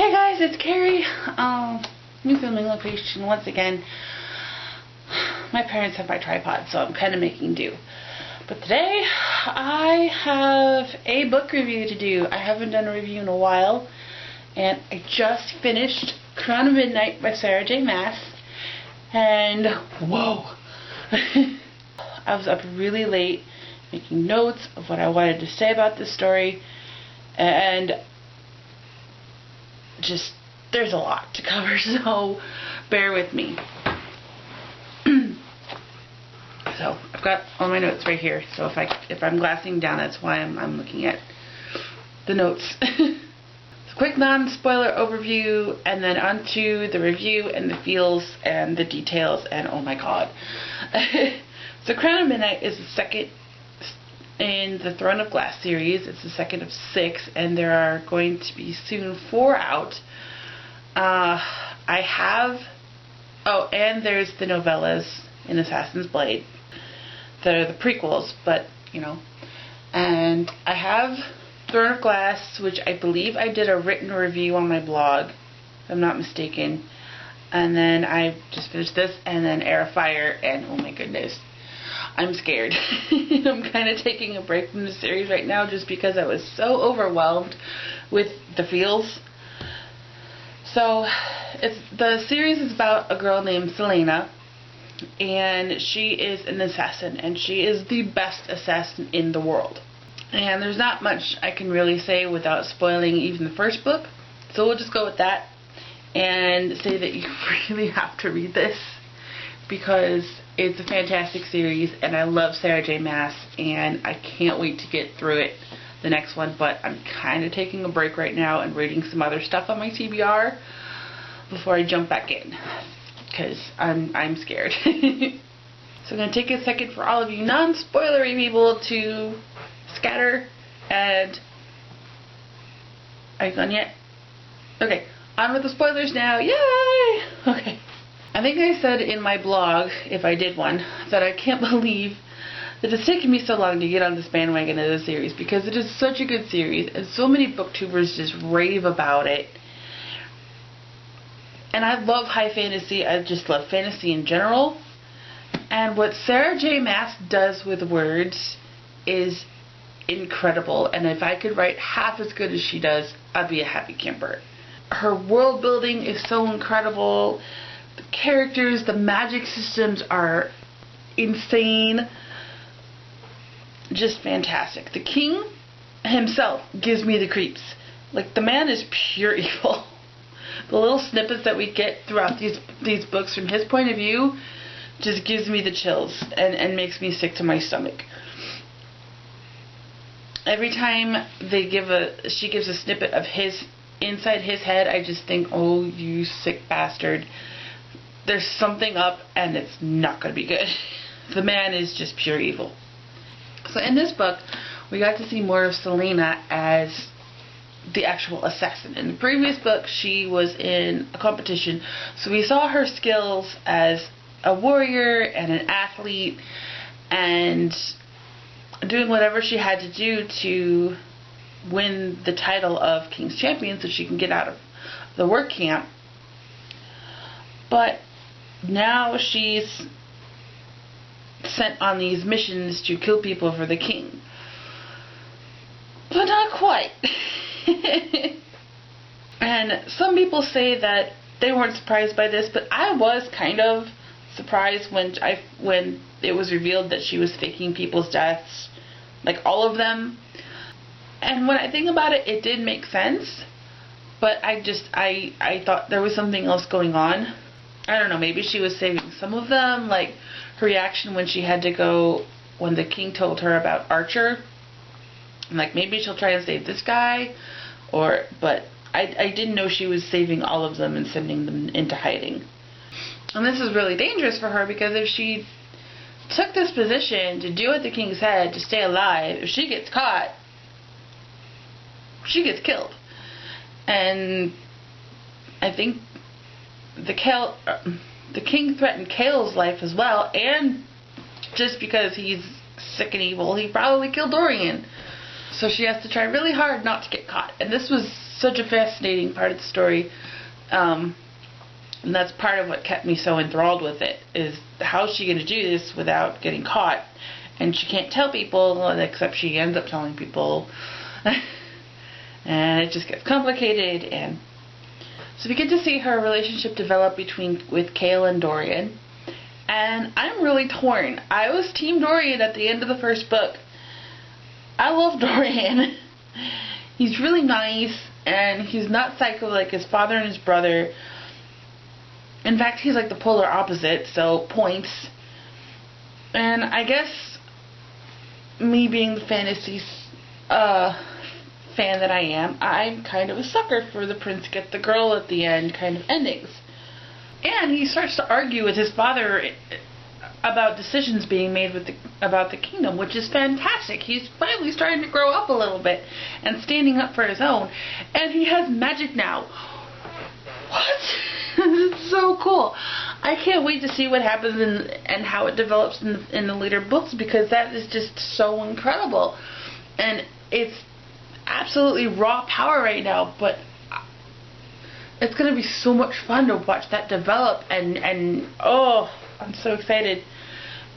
Hey guys, it's Carrie. New filming location once again. My parents have my tripod, so I'm kind of making do. But today, I have a book review to do. I haven't done a review in a while, and I just finished Crown of Midnight by Sarah J. Maas, and whoa! I was up really late making notes of what I wanted to say about this story, and just there's a lot to cover, so bear with me. So I've got all my notes right here, so if I'm glassing down, that's why I'm looking at the notes. So quick non-spoiler overview, and then onto the review and the feels and the details, and oh my god. So Crown of Midnight is the second in the Throne of Glass series. It's the second of 6, and there are going to be soon 4 out. And there's the novellas in Assassin's Blade that are the prequels, but you know. And I have Throne of Glass, which I believe I did a written review on my blog, if I'm not mistaken. And then I just finished this, and then Heir of Fire, and oh my goodness, I'm scared. I'm kind of taking a break from the series right now just because I was so overwhelmed with the feels. So, the series is about a girl named Celaena, and she is an assassin, and she is the best assassin in the world. And there's not much I can really say without spoiling even the first book, so we'll just go with that and say that you really have to read this because it's a fantastic series, and I love Sarah J. Maas, and I can't wait to get through it, the next one. But I'm kind of taking a break right now and reading some other stuff on my TBR before I jump back in, because I'm scared. So I'm going to take a second for all of you non-spoilery people to scatter, and are you gone yet? Okay, on with the spoilers now. Yay! Okay. I think I said in my blog, if I did one, that I can't believe that it's taken me so long to get on this bandwagon of the series, because it is such a good series, and so many booktubers just rave about it. And I love high fantasy. I just love fantasy in general. And what Sarah J. Maas does with words is incredible. And if I could write half as good as she does, I'd be a happy camper. Her world building is so incredible. The characters, the magic systems are insane. Just fantastic. The king himself gives me the creeps. Like, the man is pure evil. The little snippets that we get throughout these books from his point of view just gives me the chills and makes me sick to my stomach. Every time she gives a snippet of his inside his head, I just think, oh, you sick bastard. There's something up, and it's not going to be good. The man is just pure evil. So in this book, we got to see more of Celaena as the actual assassin. In the previous book, she was in a competition, so we saw her skills as a warrior and an athlete, and doing whatever she had to do to win the title of King's Champion so she can get out of the work camp. But now she's sent on these missions to kill people for the king. But not quite. And some people say that they weren't surprised by this, but I was kind of surprised when it was revealed that she was faking people's deaths, like all of them. And when I think about it, it did make sense, but I thought there was something else going on. I don't know, maybe she was saving some of them, like her reaction when she had to go, when the king told her about Archer. I'm like, maybe she'll try and save this guy, but I didn't know she was saving all of them and sending them into hiding. And this is really dangerous for her, because if she took this position to do at the king's head to stay alive, if she gets caught, she gets killed. And I think the king threatened Chaol's life as well, and just because he's sick and evil, he probably killed Dorian. So she has to try really hard not to get caught. And this was such a fascinating part of the story. And that's part of what kept me so enthralled with it, is how is she going to do this without getting caught? And she can't tell people, except she ends up telling people. And it just gets complicated. And so we get to see her relationship develop with Chaol and Dorian. And I'm really torn. I was Team Dorian at the end of the first book. I love Dorian. He's really nice, and he's not psycho like his father and his brother. In fact, he's like the polar opposite, so points. And I guess me being the fantasy fan that I am, I'm kind of a sucker for the prince get the girl at the end kind of endings. And he starts to argue with his father about decisions being made about the kingdom, which is fantastic. He's finally starting to grow up a little bit and standing up for his own. And he has magic now. What? It's so cool. I can't wait to see what happens and how it develops in the later books, because that is just so incredible. And it's absolutely raw power right now, but it's going to be so much fun to watch that develop, and oh, I'm so excited.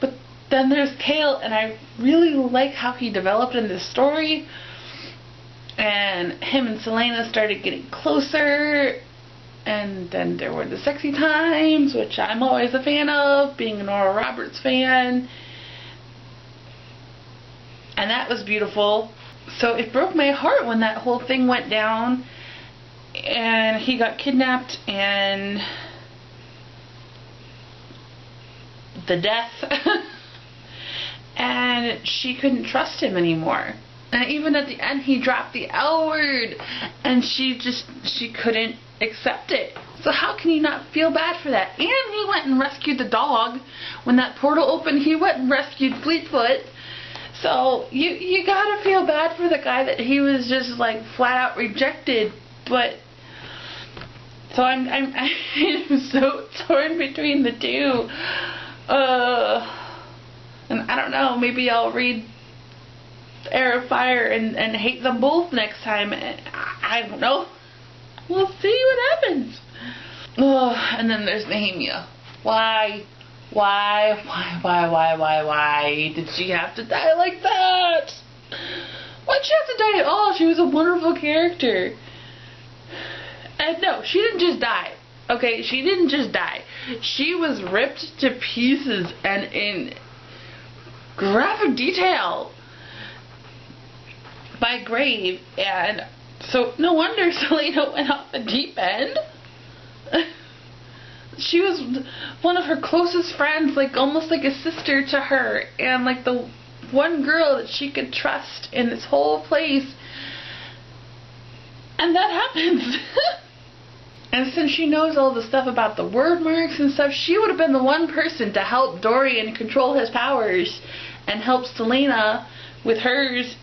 But then there's Chaol, and I really like how he developed in this story, and him and Celaena started getting closer, and then there were the sexy times, which I'm always a fan of, being a Nora Roberts fan, and that was beautiful. So it broke my heart when that whole thing went down, and he got kidnapped, and the death, and she couldn't trust him anymore. And even at the end, he dropped the L word, and she couldn't accept it. So how can you not feel bad for that? And he went and rescued the dog. When that portal opened, he went and rescued Fleetfoot. So you gotta feel bad for the guy that he was just like flat out rejected. But so I'm so torn between the two. And I don't know, maybe I'll read Heir of Fire and hate them both next time. I don't know. We'll see what happens. And then there's Nehemia. Why did she have to die like that? Why'd she have to die at all? She was a wonderful character. And no, she didn't just die. Okay, she didn't just die. She was ripped to pieces, and in graphic detail, by Grave. And so no wonder Celaena went off the deep end. She was one of her closest friends, like almost like a sister to her, and like the one girl that she could trust in this whole place. And that happens. And since she knows all the stuff about the word marks and stuff, she would have been the one person to help Dorian control his powers and help Celaena with hers.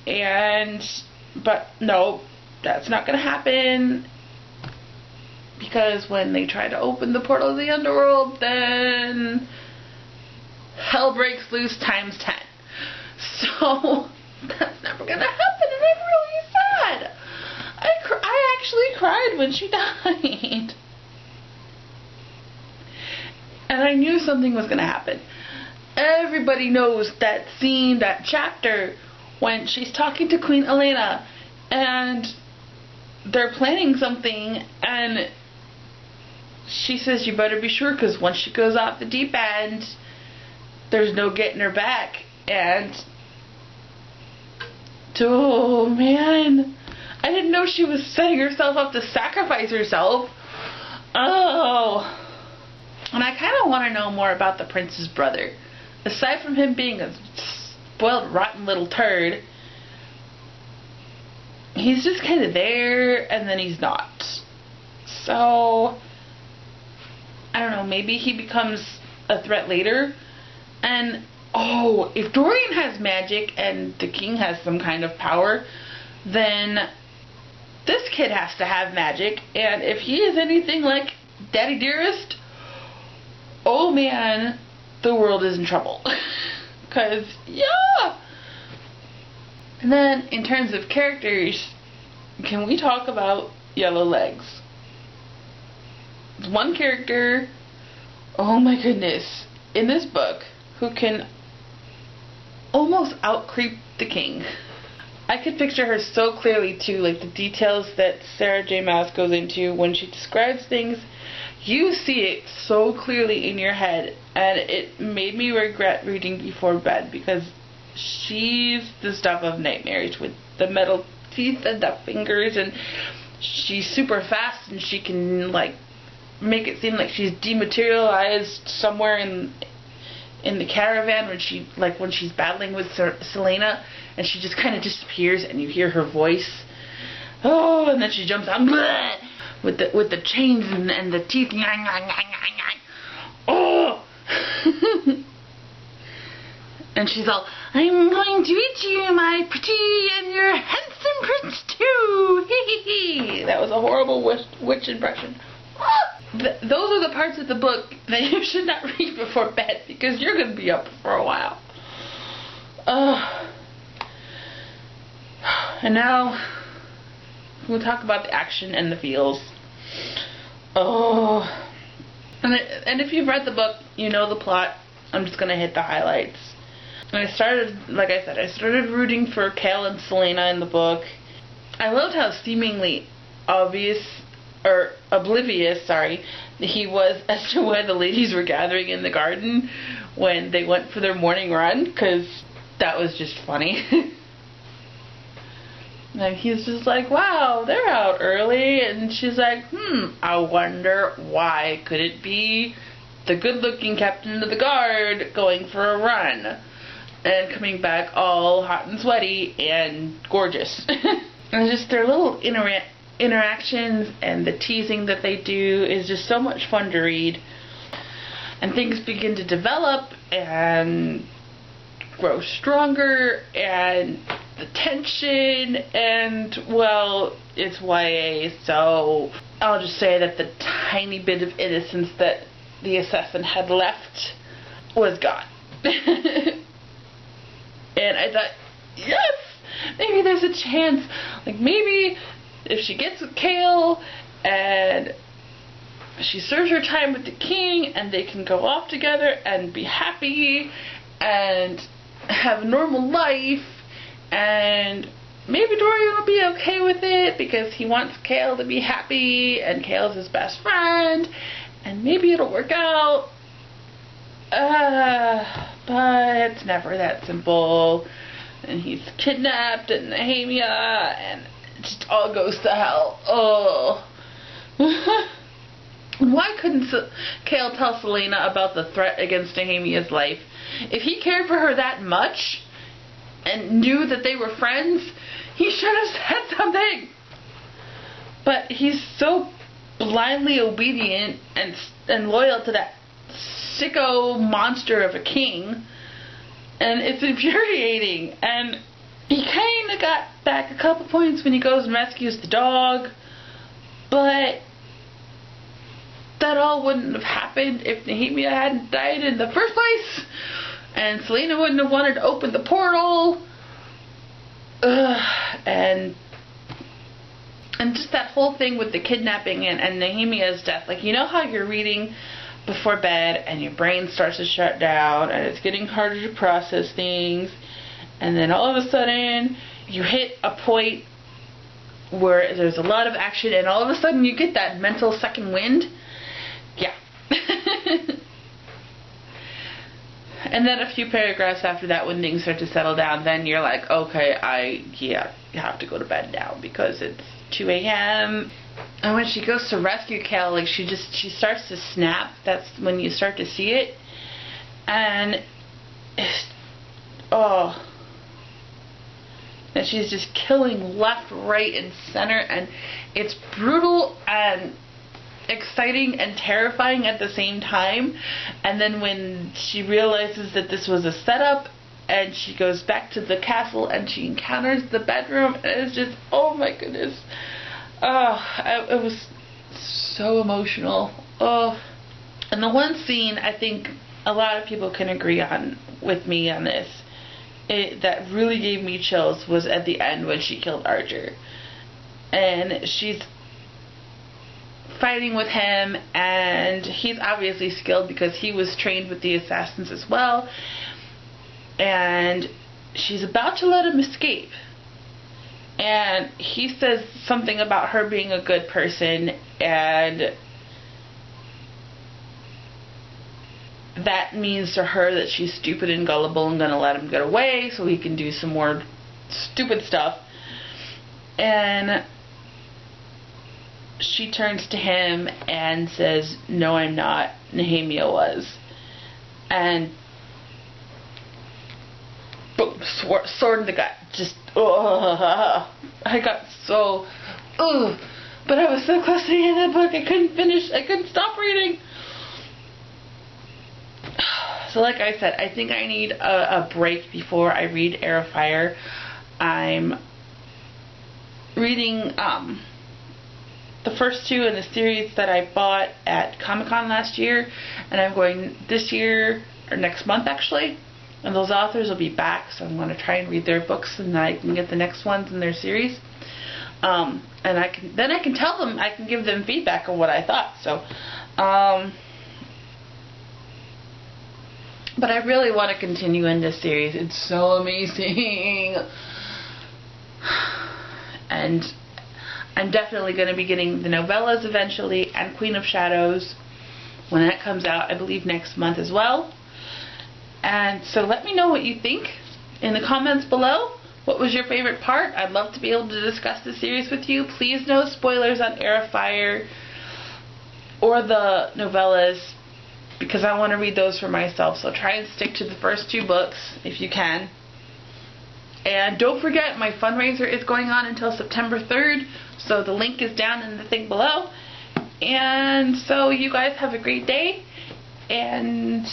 But no, that's not going to happen. Because when they try to open the portal of the underworld, then hell breaks loose times 10. So that's never going to happen, and I'm really sad. I actually cried when she died. And I knew something was going to happen. Everybody knows that scene, that chapter, when she's talking to Queen Elena, and they're planning something, and she says, you better be sure, because once she goes off the deep end, there's no getting her back. And oh man, I didn't know she was setting herself up to sacrifice herself. Oh. And I kind of want to know more about the prince's brother. Aside from him being a spoiled, rotten little turd, he's just kind of there, and then he's not. So I don't know, maybe he becomes a threat later. And, oh, if Dorian has magic and the king has some kind of power, then this kid has to have magic. And if he is anything like Daddy Dearest, oh man, the world is in trouble. Because, yeah! And then, in terms of characters, can we talk about yellow legs. One character, oh my goodness, in this book, who can almost out-creep the king. I could picture her so clearly too, like the details that Sarah J. Maas goes into when she describes things. You see it so clearly in your head, and it made me regret reading Before Bed, because she's the stuff of nightmares with the metal teeth and the fingers, and she's super fast, and she can like make it seem like she's dematerialized somewhere in the caravan when she's battling with Selena, and she just kind of disappears, and you hear her voice, oh, and then she jumps out, bleh, with the chains and the teeth, oh, and she's all, I'm going to eat you, my pretty, and your handsome prince too. That was a horrible witch impression. Those are the parts of the book that you should not read before bed, because you're going to be up for a while. And now we'll talk about the action and the feels. Oh. And if you've read the book, you know the plot. I'm just going to hit the highlights. And like I said, I started rooting for Chaol and Selena in the book. I loved how seemingly oblivious he was as to where the ladies were gathering in the garden when they went for their morning run, because that was just funny. And he's just like, wow, they're out early, and she's like, I wonder why. Could it be the good-looking captain of the guard going for a run and coming back all hot and sweaty and gorgeous? And just their little interactions and the teasing that they do is just so much fun to read. And things begin to develop and grow stronger, and the tension, and well, it's YA, so I'll just say that the tiny bit of innocence that the assassin had left was gone. And I thought, yes, maybe there's a chance, like maybe if she gets with Chaol and she serves her time with the king and they can go off together and be happy and have a normal life, and maybe Dorian will be okay with it because he wants Chaol to be happy and Chaol's his best friend, and maybe it'll work out. But it's never that simple, and he's kidnapped in Nehemia, and it just all goes to hell. Oh. Why couldn't Chaol tell Selena about the threat against Nehemia's life? If he cared for her that much and knew that they were friends, he should have said something. But he's so blindly obedient and loyal to that sicko monster of a king, and it's infuriating. And he kind of got back a couple points when he goes and rescues the dog, but that all wouldn't have happened if Nehemia hadn't died in the first place, and Selena wouldn't have wanted to open the portal. And just that whole thing with the kidnapping and Nehemia's death. Like, you know how you're reading before bed and your brain starts to shut down and it's getting harder to process things, and then all of a sudden you hit a point where there's a lot of action and all of a sudden you get that mental second wind? Yeah. And then a few paragraphs after that, when things start to settle down, then you're like, okay, you have to go to bed now because it's 2 a.m. And when she goes to rescue Chaol, like she starts to snap. That's when you start to see it. And and she's just killing left, right, and center, and it's brutal and exciting and terrifying at the same time. And then when she realizes that this was a setup and she goes back to the castle and she encounters the bedroom, and it's just, oh my goodness, it was so emotional. And the one scene I think a lot of people can agree on with me on this, that really gave me chills, was at the end when she killed Archer. And she's fighting with him, and he's obviously skilled because he was trained with the assassins as well, and she's about to let him escape, and he says something about her being a good person, and that means to her that she's stupid and gullible and gonna let him get away so he can do some more stupid stuff. And she turns to him and says, "No, I'm not. Nehemia was." And boom, sword in the gut. Just, I got so, but I was so close to the end of the book, I couldn't finish, I couldn't stop reading. So like I said, I think I need a break before I read Heir of Fire. I'm reading the first two in the series that I bought at Comic-Con last year, and I'm going this year, or next month actually, and those authors will be back, so I'm going to try and read their books, and then I can get the next ones in their series. And I can tell them, I can give them feedback on what I thought. So, but I really want to continue in this series. It's so amazing. And I'm definitely going to be getting the novellas eventually, and Queen of Shadows when that comes out, I believe next month as well. And so let me know what you think in the comments below. What was your favorite part? I'd love to be able to discuss the series with you. Please no spoilers on Heir of Fire or the novellas, because I want to read those for myself. So try and stick to the first two books if you can. And don't forget, my fundraiser is going on until September 3rd. So the link is down in the thing below. And so you guys have a great day. And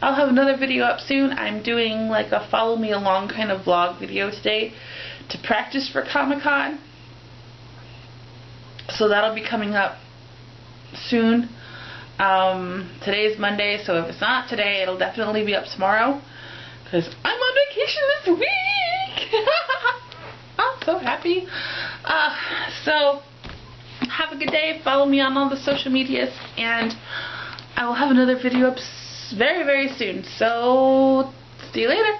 I'll have another video up soon. I'm doing like a follow me along kind of vlog video today to practice for Comic-Con. So that'll be coming up soon. Today is Monday, so if it's not today, it'll definitely be up tomorrow, because I'm on vacation this week. I'm so happy. So have a good day. Follow me on all the social medias, and I will have another video up very, very soon. So see you later.